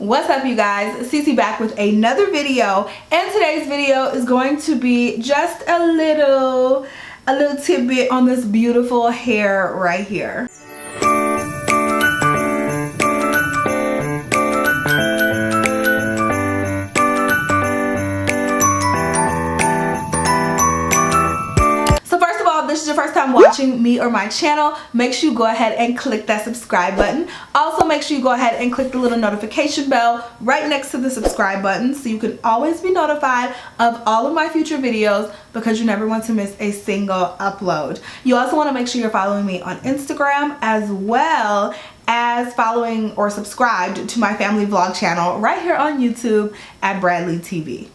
What's up, you guys? Cece back with another video, and today's video is going to be just a little tidbit on this beautiful hair right here. This is your first time watching me or my channel, make sure you go ahead and click that subscribe button. Also, make sure you go ahead and click the little notification bell right next to the subscribe button so you can always be notified of all of my future videos, because you never want to miss a single upload. You also want to make sure you're following me on Instagram, as well as following or subscribed to my family vlog channel right here on YouTube at Bradley TV.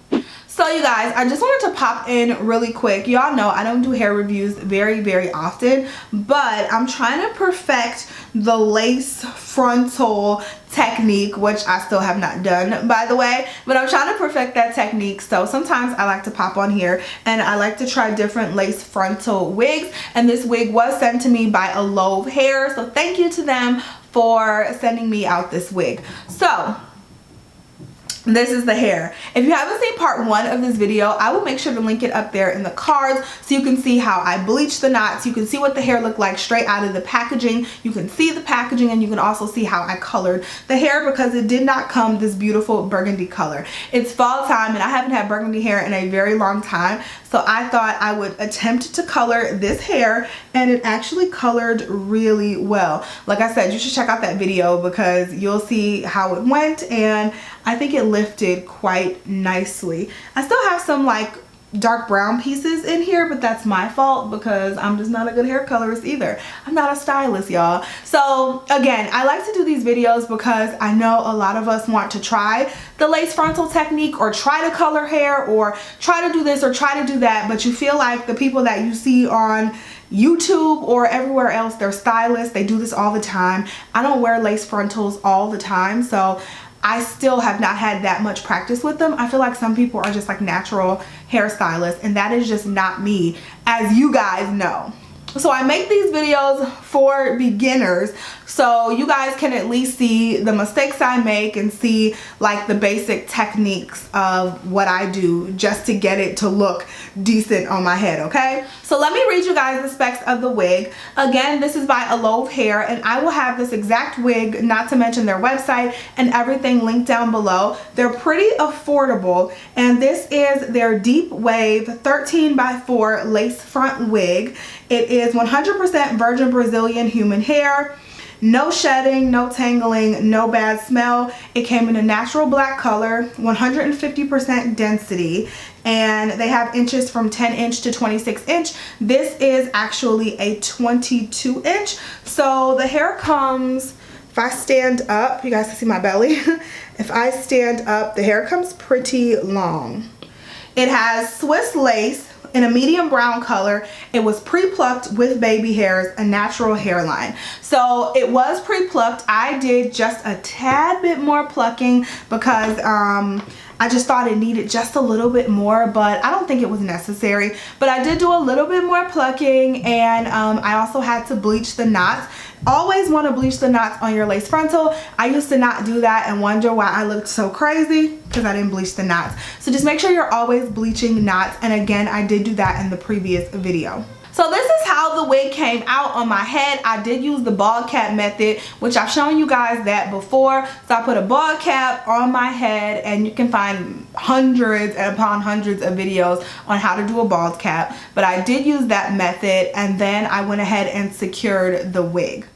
So you guys, I just wanted to pop in really quick. Y'all know I don't do hair reviews very often, but I'm trying to perfect the lace frontal technique, which I still have not done, by the way, but I'm trying to perfect that technique. So sometimes I like to pop on here and I like to try different lace frontal wigs, and this wig was sent to me by Allove hair, so thank you to them for sending me out this wig. So this is the hair. If you haven't seen part 1 of this video, I will make sure to link it up there in the cards so you can see how I bleached the knots. You can see what the hair looked like straight out of the packaging. You can see the packaging, and you can also see how I colored the hair, because it did not come this beautiful burgundy color. It's fall time and I haven't had burgundy hair in a very long time, so I thought I would attempt to color this hair, and it actually colored really well. Like I said, you should check out that video because you'll see how it went, and I think it lifted quite nicely. I still have some like dark brown pieces in here, but that's my fault because I'm just not a good hair colorist either. I'm not a stylist, y'all. So again, I like to do these videos because I know a lot of us want to try the lace frontal technique, or try to color hair, or try to do this or try to do that, but you feel like the people that you see on YouTube or everywhere else, they're stylists, they do this all the time. I don't wear lace frontals all the time, so I still have not had that much practice with them. I feel like some people are just like natural hairstylists, and that is just not me, as you guys know. So I make these videos for beginners so you guys can at least see the mistakes I make and see like the basic techniques of what I do just to get it to look decent on my head, okay? So let me read you guys the specs of the wig. Again, this is by Allove hair, and I will have this exact wig, not to mention their website and everything, linked down below. They're pretty affordable, and this is their deep wave 13x4 lace front wig. It is 100% virgin Brazilian human hair. No shedding, no tangling, no bad smell. It came in a natural black color, 150% density, and they have inches from 10 inch to 26 inch. This is actually a 22 inch. So the hair comes, if I stand up, you guys can see my belly. If I stand up, the hair comes pretty long. It has Swiss lace in a medium brown color. It was pre-plucked with baby hairs, a natural hairline. So it was pre-plucked. I did just a tad bit more plucking because I just thought it needed just a little bit more, but I don't think it was necessary. But I did do a little bit more plucking, and I also had to bleach the knots. Always want to bleach the knots on your lace frontal. I used to not do that and wonder why I looked so crazy, because I didn't bleach the knots. So just make sure you're always bleaching knots, and again, I did do that in the previous video. So this is how the wig came out on my head. I did use the bald cap method, which I've shown you guys that before. So I put a bald cap on my head, and you can find hundreds upon hundreds of videos on how to do a bald cap. But I did use that method, and then I went ahead and secured the wig.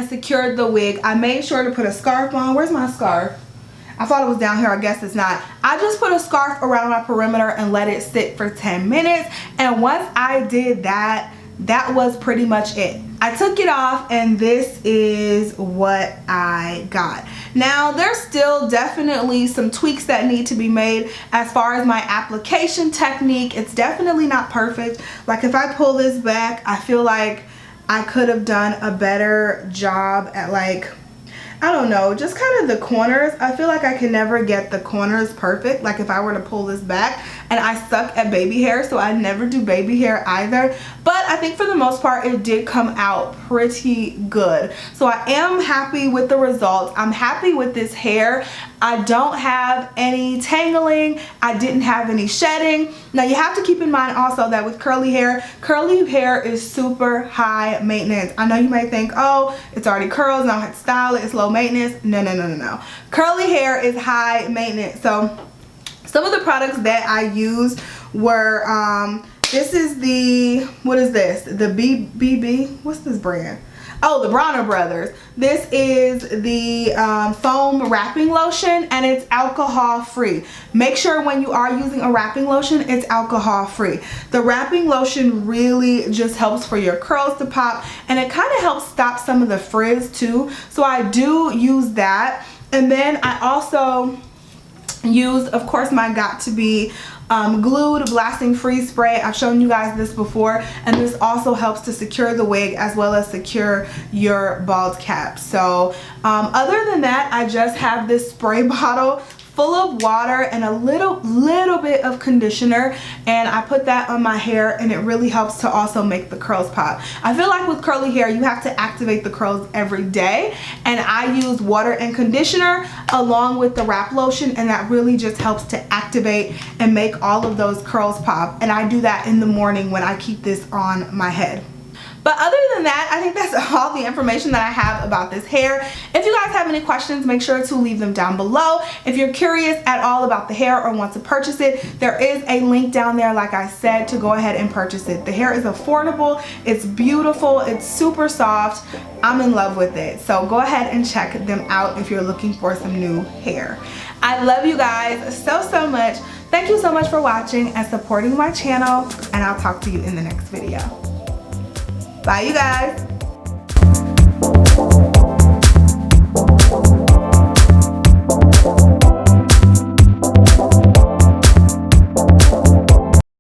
and secured the wig, I made sure to put a scarf on. Where's my scarf? I thought it was down here. I guess it's not. I just put a scarf around my perimeter and let it sit for 10 minutes. And once I did that, that was pretty much it. I took it off and this is what I got. Now there's still definitely some tweaks that need to be made as far as my application technique. It's definitely not perfect. Like if I pull this back, I feel like I could have done a better job at, like, I don't know, just kind of the corners. I feel like I can never get the corners perfect, like if I were to pull this back. And I suck at baby hair, so I never do baby hair either. But I think for the most part, it did come out pretty good. So I am happy with the results. I'm happy with this hair. I don't have any tangling. I didn't have any shedding. Now you have to keep in mind also that with curly hair is super high maintenance. I know you may think, oh, it's already curls, now I have to style it, it's low maintenance. No. Curly hair is high maintenance. So some of the products that I used were, this is the, what is this? The BBB, what's this brand? Oh, the Bronner Brothers. This is the foam wrapping lotion and it's alcohol free. Make sure when you are using a wrapping lotion, it's alcohol free. The wrapping lotion really just helps for your curls to pop, and it kind of helps stop some of the frizz too. So I do use that. And then I also used, of course, my Got To Be glued blasting freeze spray. I've shown you guys this before, and this also helps to secure the wig as well as secure your bald cap. So other than that, I just have this spray bottle full of water and a little bit of conditioner, and I put that on my hair, and it really helps to also make the curls pop. I feel like with curly hair, you have to activate the curls every day, and I use water and conditioner along with the wrap lotion, and that really just helps to activate and make all of those curls pop. And I do that in the morning when I keep this on my head. But other than that, I think that's all the information that I have about this hair. If you guys have any questions, make sure to leave them down below. If you're curious at all about the hair or want to purchase it, there is a link down there, like I said, to go ahead and purchase it. The hair is affordable, it's beautiful, it's super soft. I'm in love with it. So go ahead and check them out if you're looking for some new hair. I love you guys so much. Thank you so much for watching and supporting my channel, and I'll talk to you in the next video. Bye, you guys.